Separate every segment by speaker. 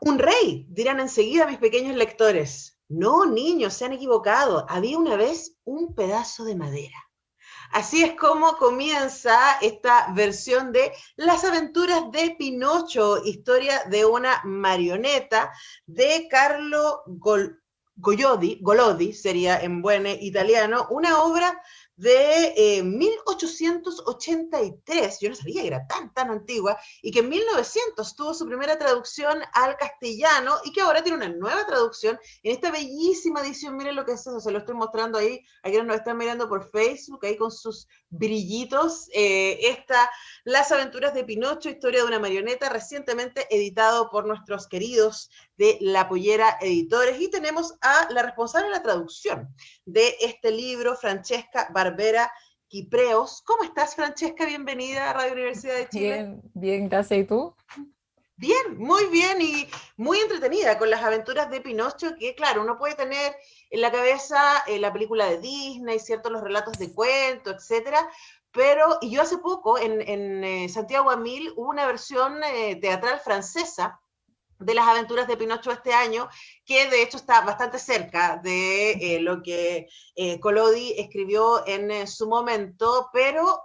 Speaker 1: Un rey, dirán enseguida mis pequeños lectores. No, niños, se han equivocado. Había una vez un pedazo de madera. Así es como comienza esta versión de Las aventuras de Pinocho, historia de una marioneta de Carlo Golodi, sería en buen italiano, una obra de 1883, yo no sabía que era tan antigua, y que en 1900 tuvo su primera traducción al castellano y que ahora tiene una nueva traducción en esta bellísima edición. Miren lo que es eso, se lo estoy mostrando ahí a quienes nos están mirando por Facebook, ahí con sus brillitos. Las aventuras de Pinocho, historia de una marioneta, recientemente editado por nuestros queridos de La Pollera Editores. Y tenemos a la responsable de la traducción de este libro, Francesca Barbera Quipreos. ¿Cómo estás, Francesca? Bienvenida a Radio Universidad de Chile.
Speaker 2: Bien, bien, gracias. ¿Y tú?
Speaker 1: Bien, muy bien y muy entretenida con las aventuras de Pinocho, que claro, uno puede tener en la cabeza la película de Disney, ¿cierto? Los relatos de cuento, etcétera. Pero, y yo hace poco en Santiago a Mil hubo una versión teatral francesa de las aventuras de Pinocho este año, que de hecho está bastante cerca de lo que Collodi escribió en su momento, pero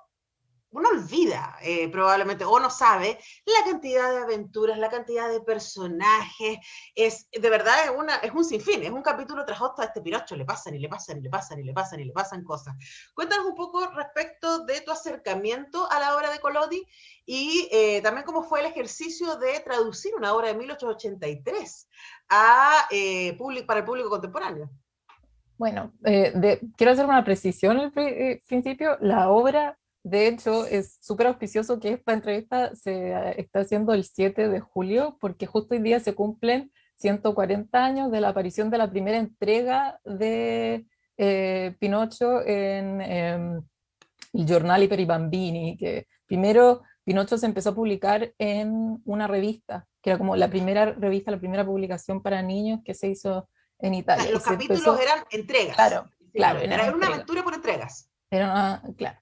Speaker 1: uno olvida probablemente o no sabe la cantidad de aventuras, la cantidad de personajes, es de verdad es un sinfín, es un capítulo tras otro a este Pinocho, le pasan y le pasan y le pasan y le pasan y le pasan cosas. Cuéntanos un poco respecto de tu acercamiento a la obra de Collodi y también cómo fue el ejercicio de traducir una obra de 1883 para el público contemporáneo.
Speaker 2: Bueno, quiero hacer una precisión al principio. La obra, de hecho, es súper auspicioso que esta entrevista se está haciendo el 7 de julio, porque justo hoy día se cumplen 140 años de la aparición de la primera entrega de Pinocho en il Giornale per i Bambini, que primero Pinocho se empezó a publicar en una revista, que era como la primera revista, la primera publicación para niños que se hizo en
Speaker 1: O sea,
Speaker 2: Italia. Y
Speaker 1: los
Speaker 2: se
Speaker 1: capítulos
Speaker 2: empezó,
Speaker 1: eran entregas,
Speaker 2: claro, claro,
Speaker 1: básicamente.
Speaker 2: era
Speaker 1: Era una
Speaker 2: entrega,
Speaker 1: aventura por entregas.
Speaker 2: claro.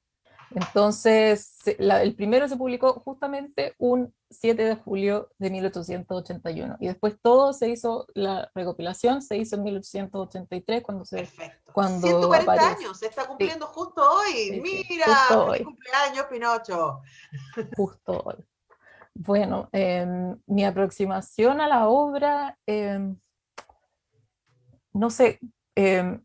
Speaker 2: Entonces, el primero se publicó justamente un 7 de julio de 1881 y después todo se hizo, la recopilación se hizo en 1883
Speaker 1: Perfecto.
Speaker 2: cuando
Speaker 1: 140
Speaker 2: aparece.
Speaker 1: años, se está
Speaker 2: Sí,
Speaker 1: cumpliendo justo hoy.
Speaker 2: sí, sí,
Speaker 1: Mira,
Speaker 2: justo
Speaker 1: feliz
Speaker 2: hoy,
Speaker 1: cumpleaños, Pinocho.
Speaker 2: justo hoy. Bueno, mi aproximación a la obra, no sé, em,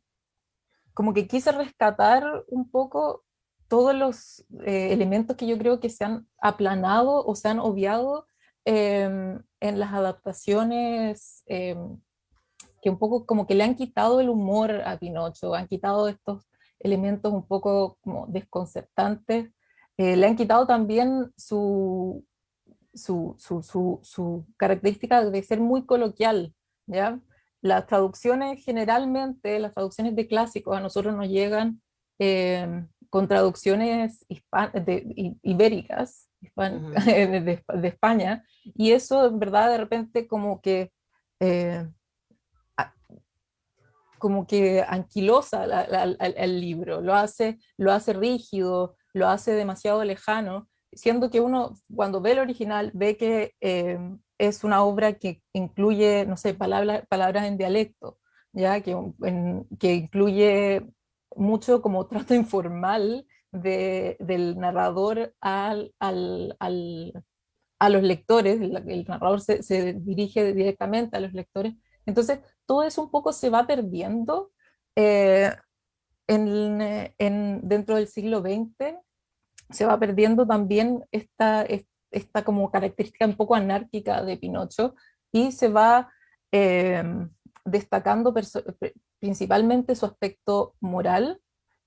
Speaker 2: como que quise rescatar un poco todos los elementos que yo creo que se han aplanado o se han obviado en las adaptaciones, que un poco como que le han quitado el humor a Pinocho, han quitado estos elementos un poco como desconcertantes, le han quitado también su característica de ser muy coloquial, ¿ya? Las traducciones generalmente, las traducciones de clásicos a nosotros nos llegan con traducciones ibéricas,
Speaker 1: Ujú.
Speaker 2: de España, y eso en verdad de repente eh, como que anquilosa el libro, lo hace rígido, lo hace demasiado lejano, siendo que uno cuando ve el original ve que es una obra que incluye, no sé, palabras en dialecto, ¿ya? Que incluye mucho como trato informal del narrador a los lectores, el narrador se dirige directamente a los lectores. Entonces, todo eso un poco se va perdiendo eh, dentro del siglo XX, se va perdiendo también esta como característica un poco anárquica de Pinocho y se va eh, destacando principalmente su aspecto moral,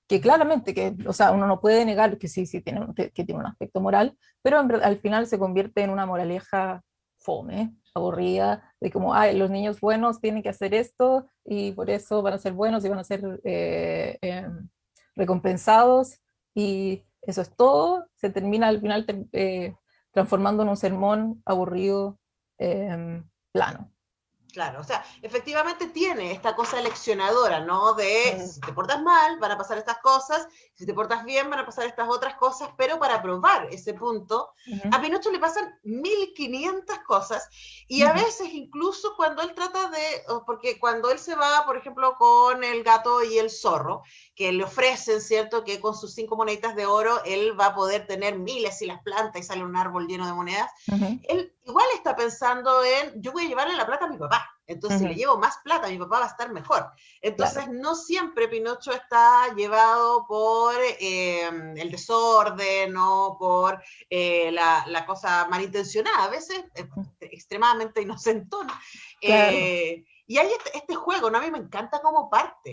Speaker 2: que claramente, o sea, uno no puede negar que sí, sí tiene, que tiene un aspecto moral, pero al final se convierte en una moraleja fome, aburrida, de como, ay, los niños buenos tienen que hacer esto y por eso van a ser buenos y van a ser recompensados y eso es todo, se termina al final transformando en un sermón aburrido, plano.
Speaker 1: Claro, o sea, efectivamente tiene esta cosa leccionadora, ¿no? De
Speaker 2: Mm,
Speaker 1: si te portas mal, van a pasar estas cosas, si te portas bien, van a pasar estas otras cosas, pero para probar ese punto, a
Speaker 2: ujú,
Speaker 1: Pinocho le pasan 1500 cosas y a
Speaker 2: ujú,
Speaker 1: veces incluso cuando él trata de, porque cuando él se va, por ejemplo, con el gato y el zorro, que le ofrecen, ¿cierto? Que con sus 5 moneditas de oro él va a poder tener miles y las plantas y sale un árbol lleno de monedas,
Speaker 2: ujú,
Speaker 1: él igual está pensando en, yo voy a llevarle la plata a mi papá, entonces si le
Speaker 2: ujú,
Speaker 1: llevo más plata a mi papá va a estar mejor.
Speaker 2: claro,
Speaker 1: Entonces no siempre Pinocho está llevado por el desorden o por la cosa malintencionada, a veces extremadamente inocentona.
Speaker 2: claro.
Speaker 1: Y hay este juego, ¿no? A mí me encanta cómo parte.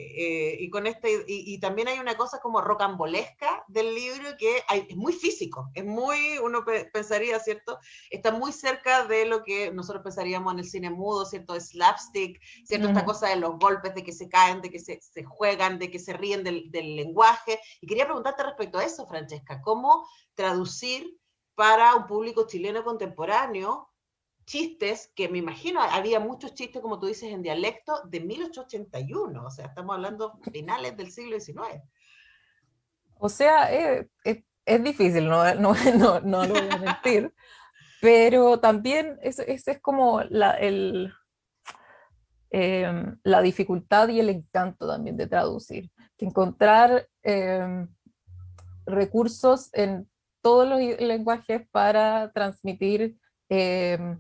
Speaker 1: Y con y también hay una cosa como rocambolesca del libro que es muy físico, es muy, uno pensaría, ¿cierto? Está muy cerca de lo que nosotros pensaríamos en el cine mudo, ¿cierto? Slapstick, ¿cierto? Esta
Speaker 2: Ujú.
Speaker 1: cosa de los golpes, de que se caen, de que se juegan, de que se ríen del lenguaje. Y quería preguntarte respecto a eso, Francesca, ¿cómo traducir para un público chileno contemporáneo chistes, que me imagino había muchos chistes, como tú dices, en dialecto de 1881, o sea, estamos hablando finales del siglo XIX.
Speaker 2: O sea, es difícil, no, no, no, no lo voy a mentir, pero también ese es como la dificultad y el encanto también de traducir, que encontrar recursos en todos los lenguajes para transmitir eh,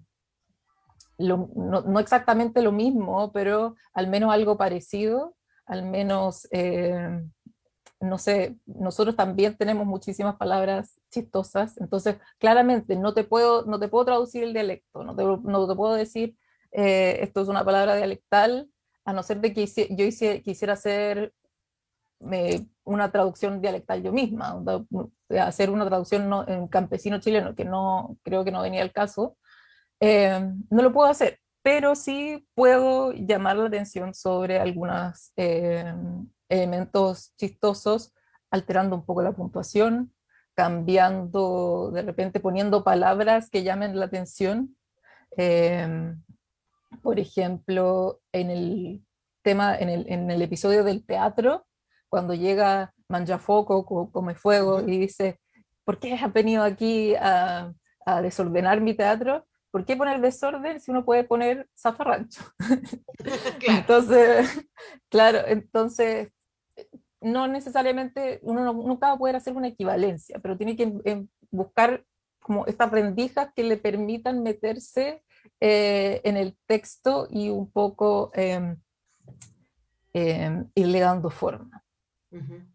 Speaker 2: no, no exactamente lo mismo, pero al menos algo parecido, al menos, no sé, nosotros también tenemos muchísimas palabras chistosas, entonces claramente no te puedo traducir el dialecto, no te puedo decir esto es una palabra dialectal, a no ser de que quisiera hacer una traducción dialectal yo misma, hacer una traducción en campesino chileno, que no creo que no venía al caso, no lo puedo hacer, pero sí puedo llamar la atención sobre algunos elementos chistosos, alterando un poco la puntuación, cambiando, de repente poniendo palabras que llamen la atención. Eh, por ejemplo, en el episodio del teatro, cuando llega Mangiafoco, Come
Speaker 1: Uh
Speaker 2: Fuego,
Speaker 1: -huh.
Speaker 2: y dice, ¿por qué has venido aquí a desordenar mi teatro? ¿Por qué poner desorden si uno puede poner zafarrancho?
Speaker 1: Claro.
Speaker 2: Entonces, claro, entonces, no necesariamente, uno nunca va a poder hacer una equivalencia, pero tiene que buscar como estas rendijas que le permitan meterse en el texto y un poco irle dando forma.
Speaker 1: Uh -huh.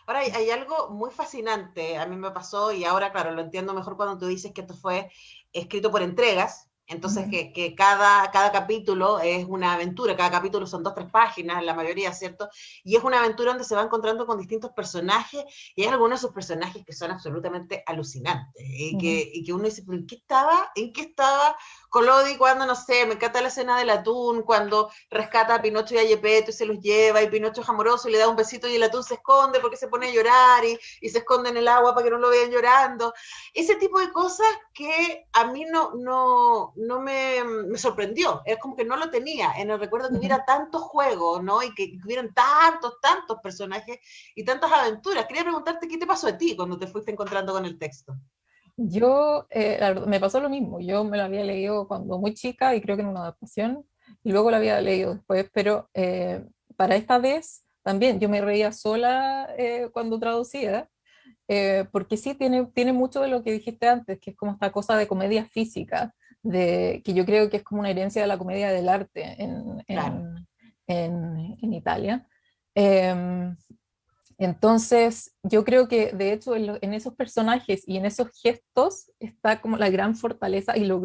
Speaker 1: Ahora hay algo muy fascinante, a mí me pasó y ahora, claro, lo entiendo mejor cuando tú dices que esto fue escrito por entregas, entonces
Speaker 2: Ujú,
Speaker 1: que cada capítulo es una aventura, cada capítulo son 2, 3 páginas, la mayoría, ¿cierto? Y es una aventura donde se va encontrando con distintos personajes y hay algunos de esos personajes que son absolutamente alucinantes
Speaker 2: ujú,
Speaker 1: y que uno dice, ¿pero en qué estaba Collodi cuando, no sé, me encanta la escena del atún, cuando rescata a Pinocho y a Gepetto y se los lleva y Pinocho es amoroso y le da un besito y el atún se esconde porque se pone a llorar y se esconde en el agua para que no lo vean llorando. Ese tipo de cosas que a mí no me sorprendió. Es como que no lo tenía en el recuerdo que
Speaker 2: ujú.
Speaker 1: hubiera tantos juegos, ¿no? Y que hubieran tantos personajes y tantas aventuras. Quería preguntarte qué te pasó a ti cuando te fuiste encontrando con el texto.
Speaker 2: Yo, la verdad, me pasó lo mismo, yo me lo había leído cuando muy chica y creo que en una adaptación, y luego lo había leído después, pero para esta vez también yo me reía sola cuando traducía, porque sí tiene mucho de lo que dijiste antes, que es como esta cosa de comedia física, que yo creo que es como una herencia de la comedia del arte
Speaker 1: Claro.
Speaker 2: en Italia. Em, entonces, yo creo que de hecho en esos personajes y en esos gestos está como la gran fortaleza y lo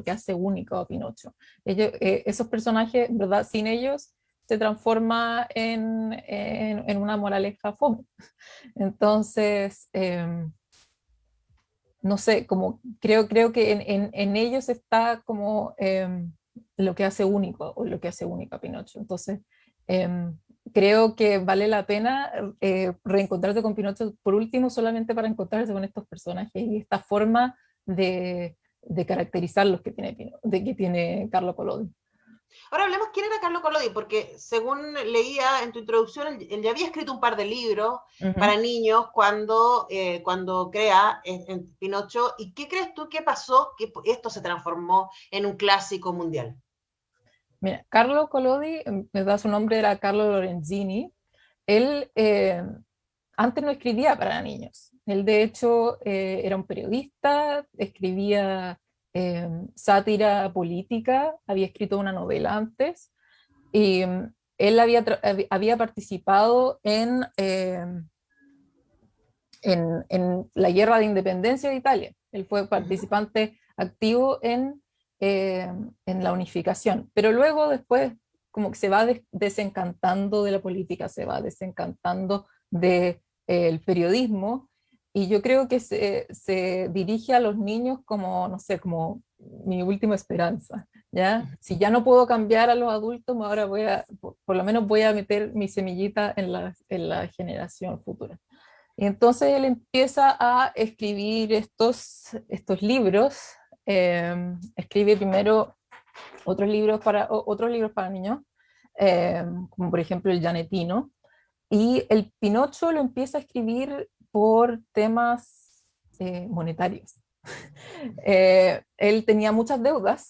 Speaker 2: que hace único a Pinocho. Esos personajes, ¿verdad? Sin ellos se transforma en una moraleja fome. Entonces, no sé, como creo que en ellos está como lo que hace único o lo que hace único a Pinocho. Entonces, em, creo que vale la pena reencontrarte con Pinocho por último solamente para encontrarse con estos personajes y esta forma de caracterizar los que tiene, que tiene Carlo Collodi.
Speaker 1: Ahora hablemos quién era Carlo Collodi, porque según leía en tu introducción, él ya había escrito un par de libros
Speaker 2: Ujú.
Speaker 1: para niños cuando crea en Pinocho. ¿Y qué crees tú que pasó que esto se transformó en un clásico mundial?
Speaker 2: Mira, Carlo Collodi, me da su nombre, era Carlo Lorenzini. Él antes no escribía para niños. Él de hecho era un periodista, escribía sátira política, había escrito una novela antes y él había participado en la guerra de independencia de Italia. Él fue
Speaker 1: Uh -huh.
Speaker 2: participante activo en la unificación, pero luego después como que se va desencantando de la política, se va desencantando del periodismo, y yo creo que se dirige a los niños como, no sé, como mi última esperanza, ¿ya? Si ya no puedo cambiar a los adultos, ahora por lo menos voy a meter mi semillita en la generación futura. Y entonces él empieza a escribir estos libros. Escribe primero otros libros para niños, como por ejemplo El Llanetino. Y el Pinocho lo empieza a escribir por temas monetarios. Él tenía muchas deudas,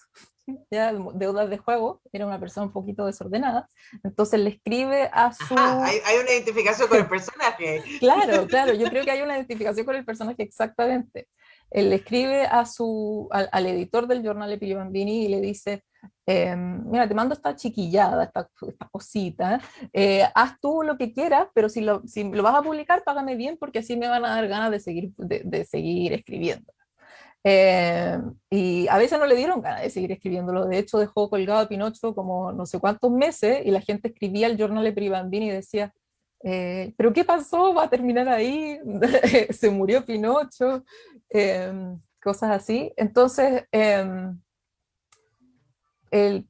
Speaker 2: ya, deudas de juego, era una persona un poquito desordenada, entonces le escribe a
Speaker 1: Ajá,
Speaker 2: su.
Speaker 1: hay una identificación con el personaje.
Speaker 2: Claro, claro, yo creo que hay una identificación con el personaje exactamente. Él le escribe al editor del Giornale Pili Bambini y le dice, mira, te mando esta chiquillada, esta cosita, haz tú lo que quieras, pero si lo vas a publicar, págame bien porque así me van a dar ganas de seguir escribiendo. Eh, y a veces no le dieron ganas de seguir escribiéndolo. De hecho, dejó colgado a Pinocho como no sé cuántos meses y la gente escribía el Giornale per i Bambini y decía, ¿pero qué pasó? ¿Va a terminar ahí? ¿Se murió Pinocho? Eh, Cosas así. Entonces,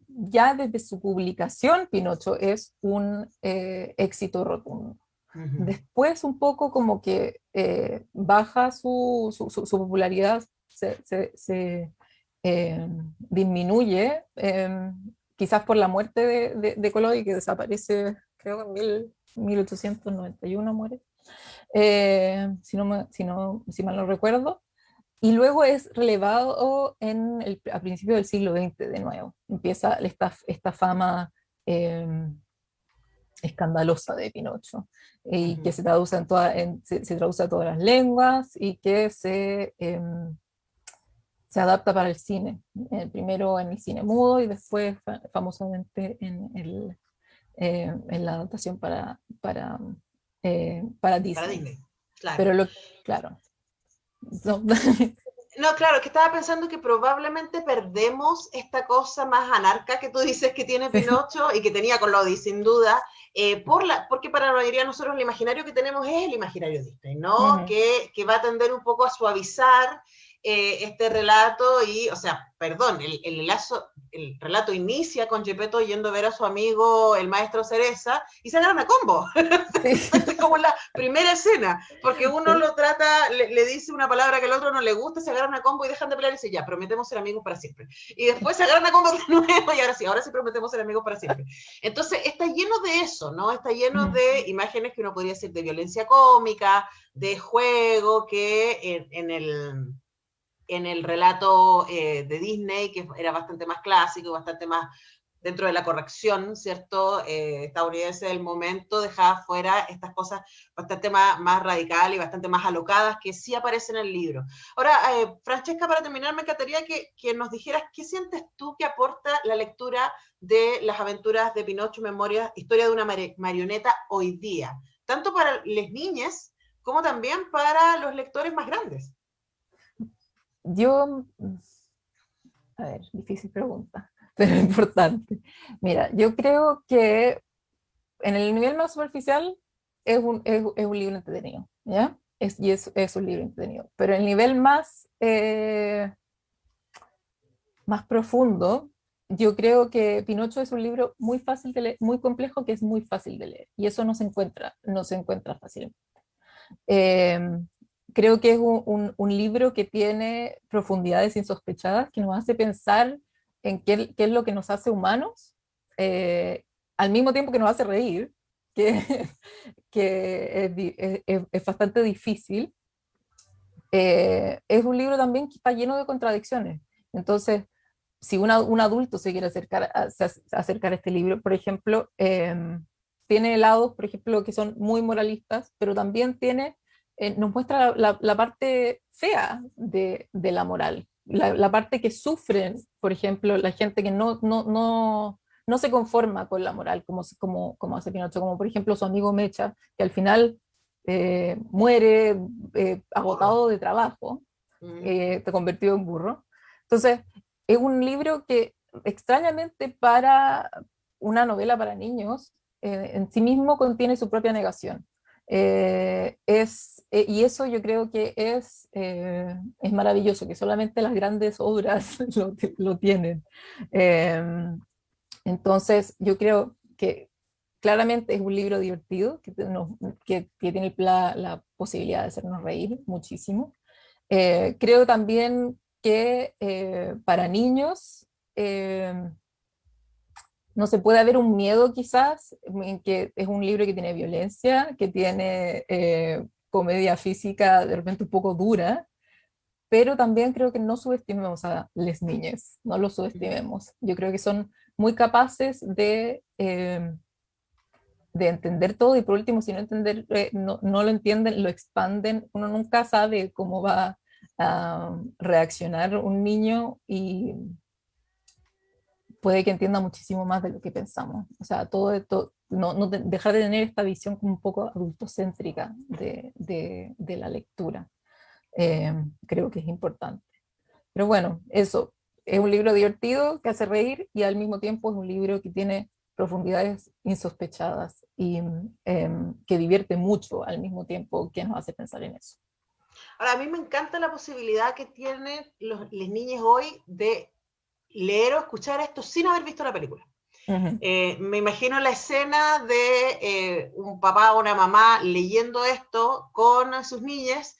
Speaker 2: ya desde su publicación, Pinocho es un éxito rotundo.
Speaker 1: Uh -huh.
Speaker 2: Después un poco como que baja su popularidad, se disminuye, quizás por la muerte de Collodi, que desaparece, creo que en 1891 muere, si mal no recuerdo, y luego es relevado a principios del siglo XX de nuevo. Empieza esta fama eh, escandalosa de Pinocho,
Speaker 1: Uh
Speaker 2: y que
Speaker 1: -huh.
Speaker 2: se traduce a todas las lenguas y que se adapta para el cine, primero en el cine mudo y después famosamente en la adaptación para
Speaker 1: Para
Speaker 2: Disney.
Speaker 1: Disney, claro.
Speaker 2: Pero claro, no,
Speaker 1: No, claro, que estaba pensando que probablemente perdemos esta cosa más anarca que tú dices que tiene Pinocho y que tenía con Lodi, sin duda, porque para la mayoría de nosotros el imaginario que tenemos es el imaginario Disney, ¿no?
Speaker 2: Ujú.
Speaker 1: Que va a tender un poco a suavizar este relato y, o sea, perdón, el relato inicia con Gepetto yendo a ver a su amigo el maestro Cereza y se agarran a combo.
Speaker 2: Sí,
Speaker 1: Es como la primera escena, porque uno
Speaker 2: sí.
Speaker 1: lo trata, le dice una palabra que al otro no le gusta, se agarran a combo y dejan de pelear y dice, ya, prometemos ser amigos para siempre. Y después se agarran a combo de nuevo y ahora sí prometemos ser amigos para siempre. Entonces, está lleno de eso, ¿no? Está lleno
Speaker 2: Ujú.
Speaker 1: de imágenes que uno podría decir de violencia cómica, de juego, que en el relato de Disney, que era bastante más clásico, bastante más dentro de la corrección, ¿cierto? Estadounidense del momento, dejaba fuera estas cosas bastante más radicales y bastante más alocadas que sí aparecen en el libro. Ahora, Francesca, para terminar, me encantaría que nos dijeras qué sientes tú que aporta la lectura de las aventuras de Pinocho, Memorias, historia de una marioneta hoy día, tanto para las niñas como también para los lectores más grandes.
Speaker 2: Yo, a ver, difícil pregunta, pero importante. Mira, yo creo que en el nivel más superficial es un libro entretenido, ¿ya? Y es un libro entretenido. Pero el nivel más profundo, yo creo que Pinocho es un libro muy fácil de leer, muy complejo, que es muy fácil de leer. Y eso no se encuentra fácilmente. Eh, Creo que es un libro que tiene profundidades insospechadas, que nos hace pensar en qué es lo que nos hace humanos, al mismo tiempo que nos hace reír, que, es bastante difícil, es un libro también que está lleno de contradicciones. Entonces, si un adulto se quiere acercar a este libro, por ejemplo, tiene lados, por ejemplo, que son muy moralistas, pero también nos muestra la parte fea de la moral, la parte que sufren, por ejemplo, la gente que no se conforma con la moral, como hace Pinocho, como por ejemplo su amigo Mecha, que al final muere agotado de trabajo, te convertido en burro. Entonces, es un libro que extrañamente para una novela para niños, en sí mismo contiene su propia negación. Y eso yo creo que es maravilloso, que solamente las grandes obras lo tienen. Eh, entonces, yo creo que claramente es un libro divertido, que tiene la posibilidad de hacernos reír muchísimo. Creo también que para niños no se puede haber un miedo quizás, en que es un libro que tiene violencia, que tiene comedia física de repente un poco dura, pero también creo que no subestimemos a las niñas, no lo subestimemos. Yo creo que son muy capaces de entender todo y por último, si no entender, no lo entienden, lo expanden. Uno nunca sabe cómo va a reaccionar un niño y puede que entienda muchísimo más de lo que pensamos. O sea, todo esto, dejar de tener esta visión como un poco adultocéntrica de la lectura. Creo que es importante. Pero bueno, eso, es un libro divertido que hace reír y al mismo tiempo es un libro que tiene profundidades insospechadas y que divierte mucho al mismo tiempo que nos hace pensar en eso.
Speaker 1: Ahora, a mí me encanta la posibilidad que tienen las niñas hoy de leer o escuchar esto sin haber visto la película.
Speaker 2: Ujú.
Speaker 1: Me imagino la escena de un papá o una mamá leyendo esto con sus niñas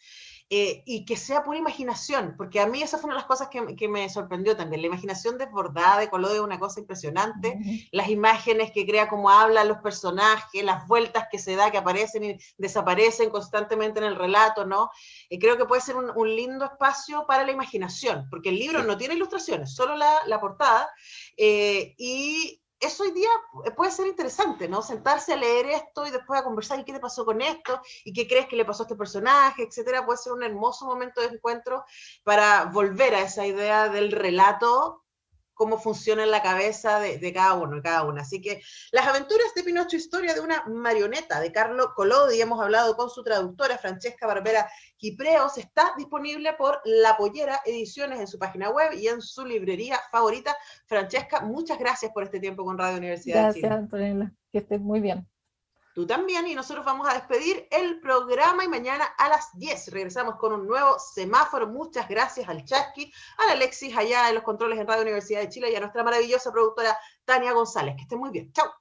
Speaker 1: y que sea pura imaginación, porque a mí esa fue una de las cosas que me sorprendió también, la imaginación desbordada de color es una cosa impresionante,
Speaker 2: Ujú.
Speaker 1: las imágenes que crea, cómo hablan los personajes, las vueltas que se da, que aparecen y desaparecen constantemente en el relato, ¿no? Creo que puede ser un lindo espacio para la imaginación, porque el libro
Speaker 2: Sí.
Speaker 1: no tiene ilustraciones, solo la portada, y eso hoy día puede ser interesante, ¿no? Sentarse a leer esto y después a conversar, ¿y qué te pasó con esto? ¿Y qué crees que le pasó a este personaje? Etcétera. Puede ser un hermoso momento de encuentro para volver a esa idea del relato, cómo funciona en la cabeza de cada uno y cada una. Así que Las aventuras de Pinocho, historia de una marioneta, de Carlo Collodi, hemos hablado con su traductora Francesca Barbera Quipreos, está disponible por La Pollera Ediciones en su página web y en su librería favorita. Francesca, muchas gracias por este tiempo con Radio Universidad de
Speaker 2: Gracias,
Speaker 1: Chile.
Speaker 2: Antonella. Que estés muy bien.
Speaker 1: Tú también, y nosotros vamos a despedir el programa y mañana a las 10 regresamos con un nuevo semáforo. Muchas gracias al Chasqui, al Alexis allá en los controles en Radio Universidad de Chile y a nuestra maravillosa productora Tania González. Que estén muy bien. Chao.